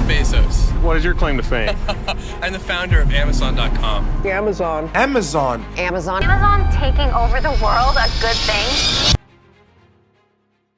Bezos. What is your claim to fame? I'm the founder of Amazon.com. Amazon. Amazon. Amazon taking over the world, a good thing?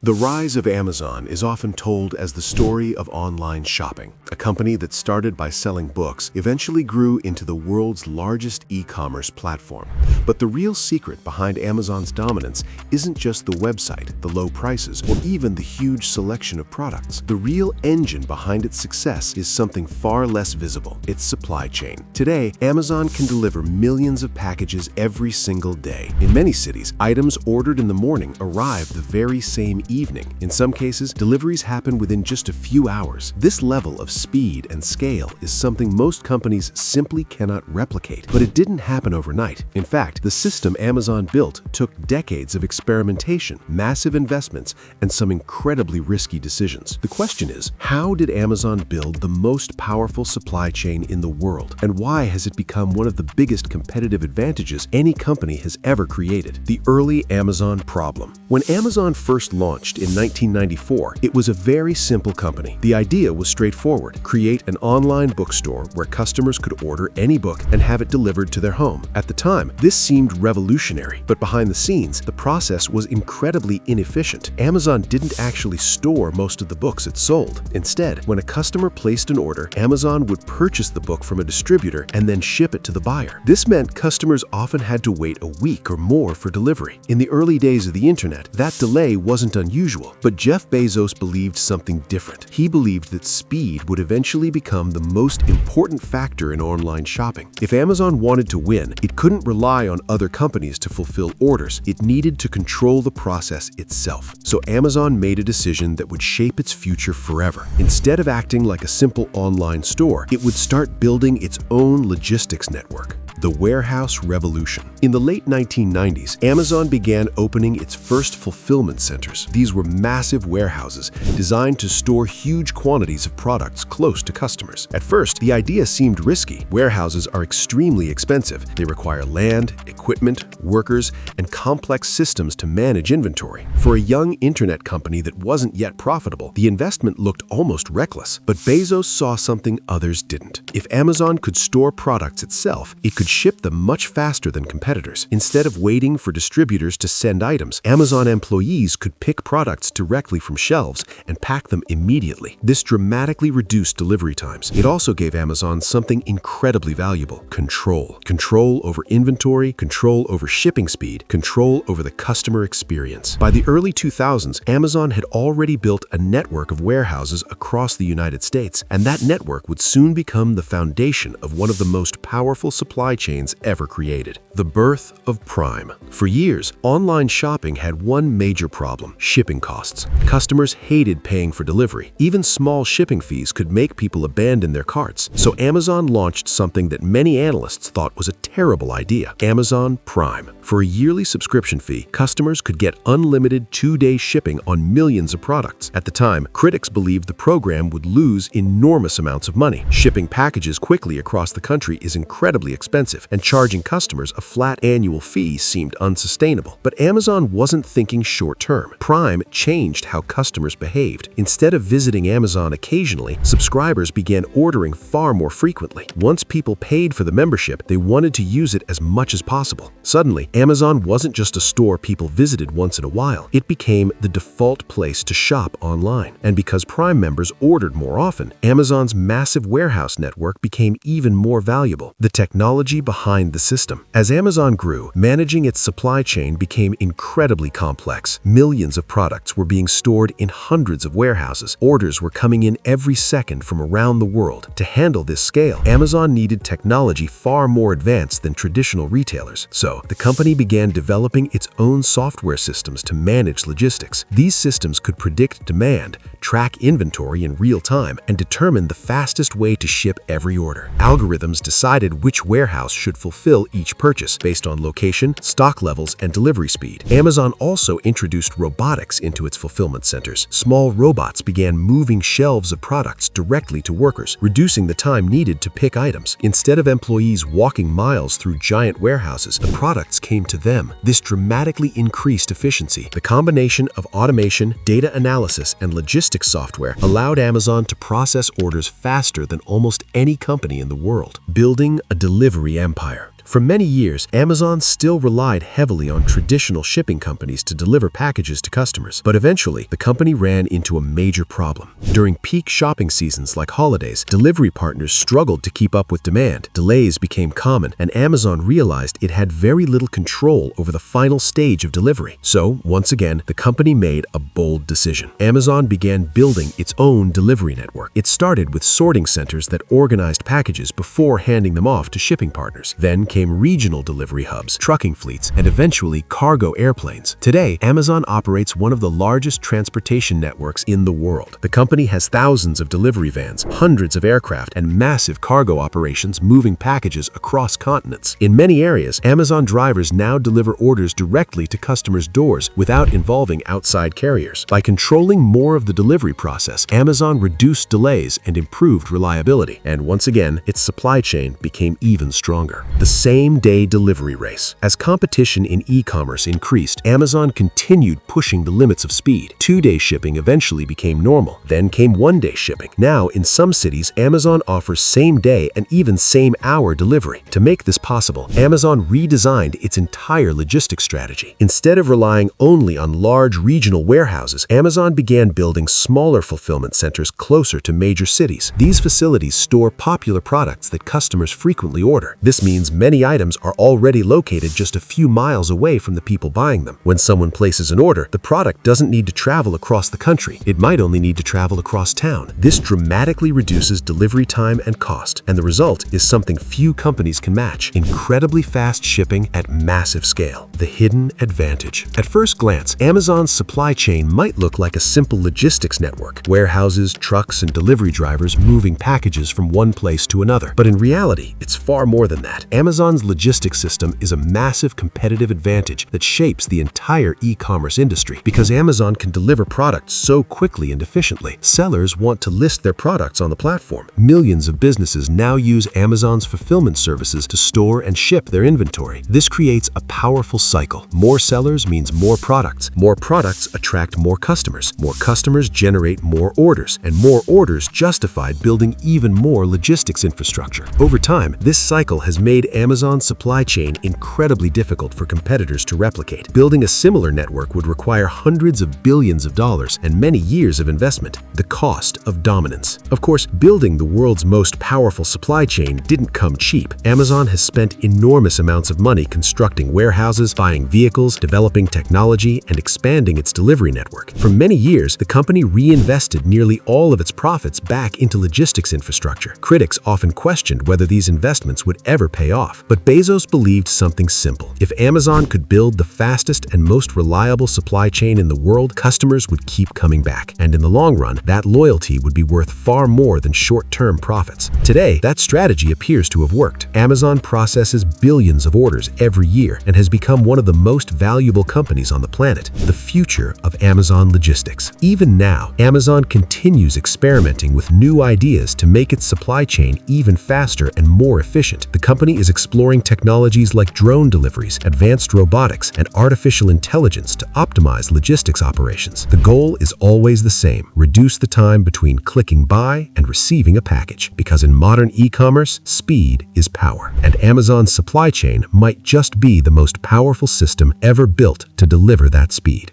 The rise of Amazon is often told as the story of online shopping. A company that started by selling books eventually grew into the world's largest e-commerce platform. But the real secret behind Amazon's dominance isn't just the website, the low prices, or even the huge selection of products. The real engine behind its success is something far less visible: its supply chain. Today, Amazon can deliver millions of packages every single day. In many cities, items ordered in the morning arrive the very same evening. In some cases, deliveries happen within just a few hours. This level of speed and scale is something most companies simply cannot replicate. But it didn't happen overnight. In fact, the system Amazon built took decades of experimentation, massive investments, and some incredibly risky decisions. The question is, how did Amazon build the most powerful supply chain in the world? And why has it become one of the biggest competitive advantages any company has ever created? The early Amazon problem. When Amazon first launched in 1994, it was a very simple company. The idea was straightforward: create an online bookstore where customers could order any book and have it delivered to their home. At the time, this seemed revolutionary, but behind the scenes, the process was incredibly inefficient. Amazon didn't actually store most of the books it sold. Instead, when a customer placed an order, Amazon would purchase the book from a distributor and then ship it to the buyer. This meant customers often had to wait a week or more for delivery. In the early days of the internet, that delay wasn't unusual, but Jeff Bezos believed something different. He believed that speed would eventually become the most important factor in online shopping. If Amazon wanted to win, it couldn't rely on other companies to fulfill orders. It needed to control the process itself. So Amazon made a decision that would shape its future forever. Instead of acting like a simple online store, it would start building its own logistics network. The warehouse revolution. In the late 1990s, Amazon began opening its first fulfillment centers. These were massive warehouses designed to store huge quantities of products close to customers. At first, the idea seemed risky. Warehouses are extremely expensive. They require land, equipment, workers, and complex systems to manage inventory. For a young internet company that wasn't yet profitable, the investment looked almost reckless. But Bezos saw something others didn't. If Amazon could store products itself, it could ship them much faster than competitors. Instead of waiting for distributors to send items, Amazon employees could pick products directly from shelves and pack them immediately. This dramatically reduced delivery times. It also gave Amazon something incredibly valuable: control. Control over inventory, control over shipping speed, control over the customer experience. By the early 2000s, Amazon had already built a network of warehouses across the United States, and that network would soon become the foundation of one of the most powerful supply chains ever created: the birth of Prime. For years, online shopping had one major problem: shipping costs. Customers hated paying for delivery. Even small shipping fees could make people abandon their carts. So Amazon launched something that many analysts thought was a terrible idea: Amazon Prime. For a yearly subscription fee, customers could get unlimited 2-day shipping on millions of products. At the time, critics believed the program would lose enormous amounts of money. Shipping packages quickly across the country is incredibly expensive, and charging customers a flat annual fee seemed unsustainable. But Amazon wasn't thinking short-term. Prime changed how customers behaved. Instead of visiting Amazon occasionally, subscribers began ordering far more frequently. Once people paid for the membership, they wanted to use it as much as possible. Suddenly, Amazon wasn't just a store people visited once in a while. It became the default place to shop online. And because Prime members ordered more often, Amazon's massive warehouse network became even more valuable. The technology behind the system. As Amazon grew, managing its supply chain became incredibly complex. Millions of products were being stored in hundreds of warehouses. Orders were coming in every second from around the world. To handle this scale, Amazon needed technology far more advanced than traditional retailers. So, the company began developing its own software systems to manage logistics. These systems could predict demand, track inventory in real time, and determine the fastest way to ship every order. Algorithms decided which warehouse warehouse should fulfill each purchase based on location, stock levels, and delivery speed. Amazon also introduced robotics into its fulfillment centers. Small robots began moving shelves of products directly to workers, reducing the time needed to pick items. Instead of employees walking miles through giant warehouses, the products came to them. This dramatically increased efficiency. The combination of automation, data analysis, and logistics software allowed Amazon to process orders faster than almost any company in the world, building a delivery empire. For many years, Amazon still relied heavily on traditional shipping companies to deliver packages to customers, but eventually, the company ran into a major problem. During peak shopping seasons like holidays, delivery partners struggled to keep up with demand. Delays became common, and Amazon realized it had very little control over the final stage of delivery. So, once again, the company made a bold decision. Amazon began building its own delivery network. It started with sorting centers that organized packages before handing them off to shipping partners. Then came regional delivery hubs, trucking fleets, and eventually cargo airplanes. Today, Amazon operates one of the largest transportation networks in the world. The company has thousands of delivery vans, hundreds of aircraft, and massive cargo operations moving packages across continents. In many areas, Amazon drivers now deliver orders directly to customers' doors without involving outside carriers. By controlling more of the delivery process, Amazon reduced delays and improved reliability. And once again, its supply chain became even stronger. The same-day delivery race. As competition in e-commerce increased, Amazon continued pushing the limits of speed. 2-day shipping eventually became normal. Then came 1-day shipping. Now, in some cities, Amazon offers same-day and even same-hour delivery. To make this possible, Amazon redesigned its entire logistics strategy. Instead of relying only on large regional warehouses, Amazon began building smaller fulfillment centers closer to major cities. These facilities store popular products that customers frequently order. This means many items are already located just a few miles away from the people buying them. When someone places an order, the product doesn't need to travel across the country. It might only need to travel across town. This dramatically reduces delivery time and cost, and the result is something few companies can match: incredibly fast shipping at massive scale. The hidden advantage. At first glance, Amazon's supply chain might look like a simple logistics network: warehouses, trucks, and delivery drivers moving packages from one place to another. But in reality, it's far more than that. Amazon's logistics system is a massive competitive advantage that shapes the entire e-commerce industry. Because Amazon can deliver products so quickly and efficiently, sellers want to list their products on the platform. Millions of businesses now use Amazon's fulfillment services to store and ship their inventory. This creates a powerful cycle. More sellers means more products. More products attract more customers. More customers generate more orders, and more orders justify building even more logistics infrastructure. Over time, this cycle has made Amazon's supply chain incredibly difficult for competitors to replicate. Building a similar network would require hundreds of billions of dollars and many years of investment. The cost of dominance. Of course, building the world's most powerful supply chain didn't come cheap. Amazon has spent enormous amounts of money constructing warehouses, buying vehicles, developing technology, and expanding its delivery network. For many years, the company reinvested nearly all of its profits back into logistics infrastructure. Critics often questioned whether these investments would ever pay off. But Bezos believed something simple: if Amazon could build the fastest and most reliable supply chain in the world, customers would keep coming back. And in the long run, that loyalty would be worth far more than short-term profits. Today, that strategy appears to have worked. Amazon processes billions of orders every year and has become one of the most valuable companies on the planet. The future of Amazon logistics. Even now, Amazon continues experimenting with new ideas to make its supply chain even faster and more efficient. The company is exploring technologies like drone deliveries, advanced robotics, and artificial intelligence to optimize logistics operations. The goal is always the same: reduce the time between clicking buy and receiving a package. Because in modern e-commerce, speed is power. And Amazon's supply chain might just be the most powerful system ever built to deliver that speed.